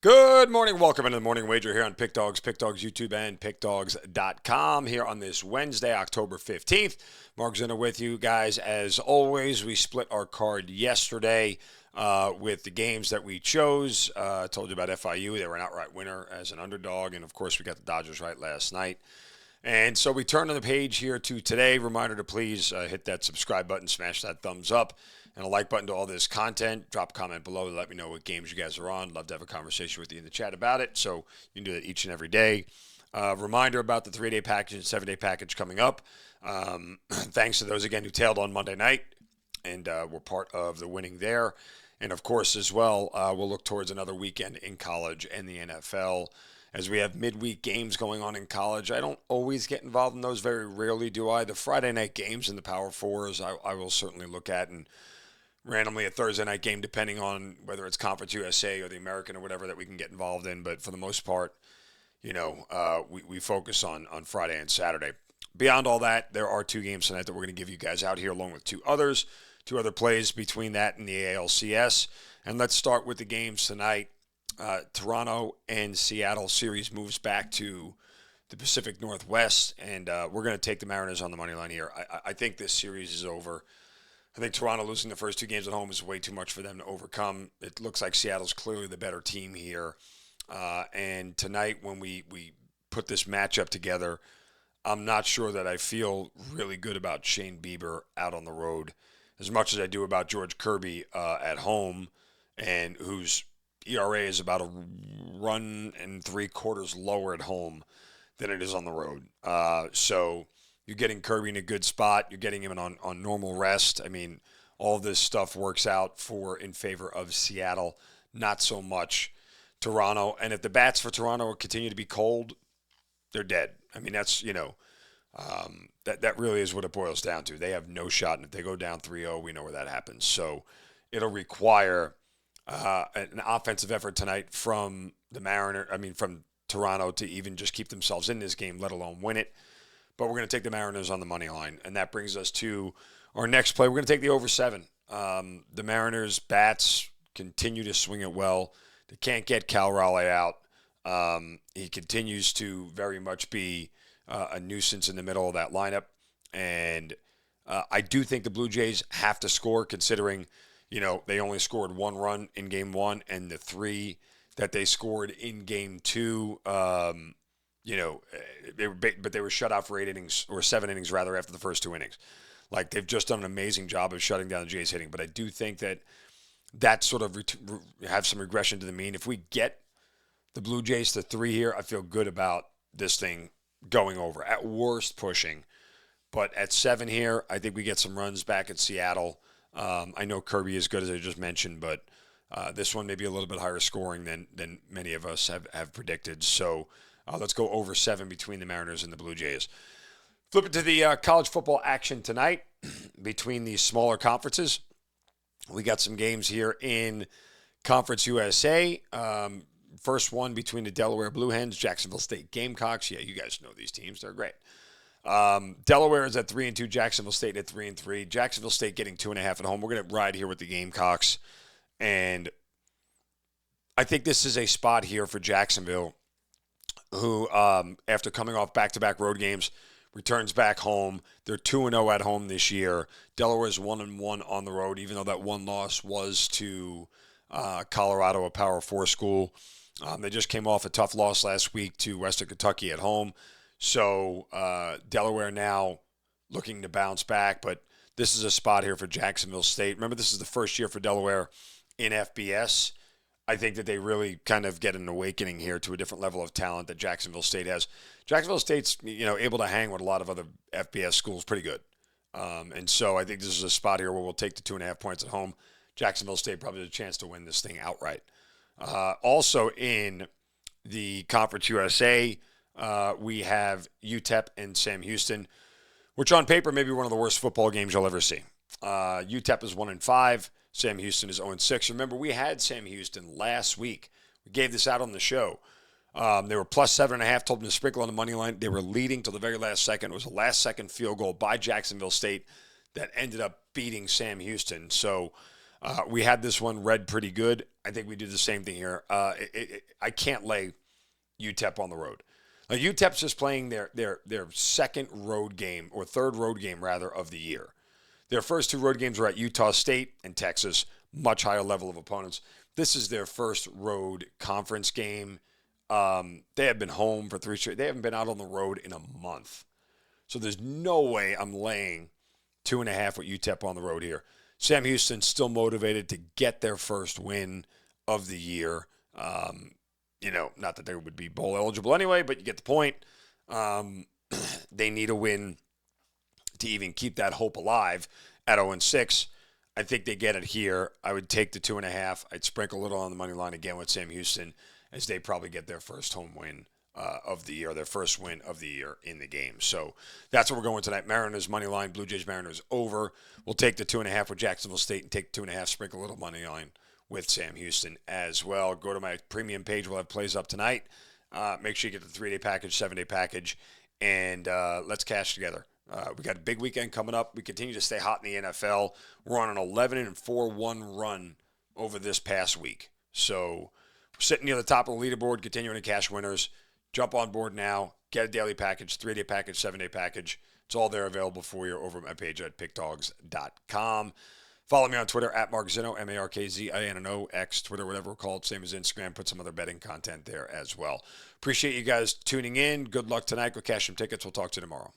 Good morning. Welcome into the Morning Wager here on Pick Dawgz, YouTube, and PickDawgz.com here on this Wednesday, October 15th. Mark Zinno with you guys. As always, we split our card yesterday with the games that we chose. Told you about FIU. They were an outright winner as an underdog. And, of course, we got the Dodgers right last night. And so we turn on the page here to today. Reminder to please hit that subscribe button, smash that thumbs up, and a like button to all this content. Drop a comment below to let me know what games you guys are on. Love to have a conversation with you in the chat about it. So you can do that each and every day. Reminder about the 3-day package and 7-day package coming up. Thanks to those, again, who tailed on Monday night and were part of the winning there. And, of course, as well, we'll look towards another weekend in college and the NFL. As we have midweek games going on in college, I don't always get involved in those. Very rarely do I. The Friday night games and the Power Fours, I will certainly look at, and randomly a Thursday night game, depending on whether it's Conference USA or the American or whatever that we can get involved in. But for the most part, we focus on Friday and Saturday. Beyond all that, there are 2 games tonight that we're going to give you guys out here, along with 2 others, 2 other plays between that and the ALCS. And let's start with the games tonight. Toronto and Seattle series moves back to the Pacific Northwest, and we're going to take the Mariners on the money line here. I think this series is over. I think Toronto losing the first 2 games at home is way too much for them to overcome. It looks like Seattle's clearly the better team here. And tonight, when we put this matchup together, I'm not sure that I feel really good about Shane Bieber out on the road as much as I do about George Kirby at home, and whose ERA is about a run and 3/4 lower at home than it is on the road. So you're getting Kirby in a good spot. You're getting him on normal rest. I mean, all this stuff works out in favor of Seattle, not so much Toronto. And if the bats for Toronto continue to be cold, they're dead. I mean, that's, that really is what it boils down to. They have no shot. And if they go down 3-0, we know where that happens. So it'll require an offensive effort tonight from from Toronto to even just keep themselves in this game, let alone win it. But we're going to take the Mariners on the money line, and that brings us to our next play. We're going to take the over 7. The Mariners bats continue to swing it well. They can't get Cal Raleigh out. He continues to very much be a nuisance in the middle of that lineup, and I do think the Blue Jays have to score, considering they only scored 1 run in Game 1, and the 3 that they scored in Game 2, they were shut out for 8 innings, or 7 innings rather, after the first 2 innings. Like, they've just done an amazing job of shutting down the Jays hitting, but I do think that sort of have some regression to the mean. If we get the Blue Jays to 3 here, I feel good about this thing going over. At worst, pushing. But at 7 here, I think we get some runs back at Seattle. I know Kirby is good, as I just mentioned, but this one may be a little bit higher scoring than many of us have predicted. So let's go over 7 between the Mariners and the Blue Jays. Flip it to the college football action tonight between these smaller conferences. We got some games here in Conference USA. First one between the Delaware Blue Hens, Jacksonville State Gamecocks. Yeah, you guys know these teams. They're great. Delaware is at 3-2. Jacksonville State at 3-3. Jacksonville State getting 2.5 at home. We're going to ride here with the Gamecocks. And I think this is a spot here for Jacksonville, who, after coming off back-to-back road games, returns back home. They're 2-0 at home this year. Delaware's 1-1 on the road, even though that one loss was to Colorado, a Power 4 school. They just came off a tough loss last week to Western Kentucky at home. So Delaware now looking to bounce back, but this is a spot here for Jacksonville State. Remember, this is the first year for Delaware in FBS. I think that they really kind of get an awakening here to a different level of talent that Jacksonville State has. Jacksonville State's able to hang with a lot of other FBS schools pretty good. And so I think this is a spot here where we'll take the 2.5 points at home. Jacksonville State probably has a chance to win this thing outright. Also in the Conference USA, we have UTEP and Sam Houston, which on paper may be one of the worst football games you'll ever see. UTEP is 1-5. Sam Houston is 0-6. Remember, we had Sam Houston last week. We gave this out on the show. They were plus 7.5, told them to sprinkle on the money line. They were leading till the very last second. It was a last-second field goal by Jacksonville State that ended up beating Sam Houston. So We had this one read pretty good. I think we do the same thing here. I can't lay UTEP on the road. Like UTEP's just playing their second road game, or third road game rather, of the year. Their first 2 road games were at Utah State and Texas, much higher level of opponents. This is their first road conference game. They have been home for 3 straight. They haven't been out on the road in a month. So there's no way I'm laying 2.5 with UTEP on the road here. Sam Houston's still motivated to get their first win of the year. Not that they would be bowl eligible anyway, but you get the point. They need a win to even keep that hope alive at 0-6. I think they get it here. I would take the 2.5. I'd sprinkle a little on the money line again with Sam Houston, as they probably get their first home win of the year, their first win of the year in the game. So that's what we're going tonight. Mariners money line, Blue Jays Mariners over. We'll take the 2.5 with Jacksonville State and take 2.5, sprinkle a little money line with Sam Houston as well. Go to my premium page. We'll have plays up tonight. Make sure you get the 3-day package, 7-day package, and let's cash together. We got a big weekend coming up. We continue to stay hot in the NFL. We're on an 11-4-1 run over this past week. So we're sitting near the top of the leaderboard, continuing to cash winners. Jump on board now. Get a daily package, 3-day package, 7-day package. It's all there available for you over at my page at PickDawgz.com. Follow me on Twitter at Mark Zinno, MarkZinno, X, Twitter, whatever we're called. Same as Instagram. Put some other betting content there as well. Appreciate you guys tuning in. Good luck tonight. Go cash some tickets. We'll talk to you tomorrow.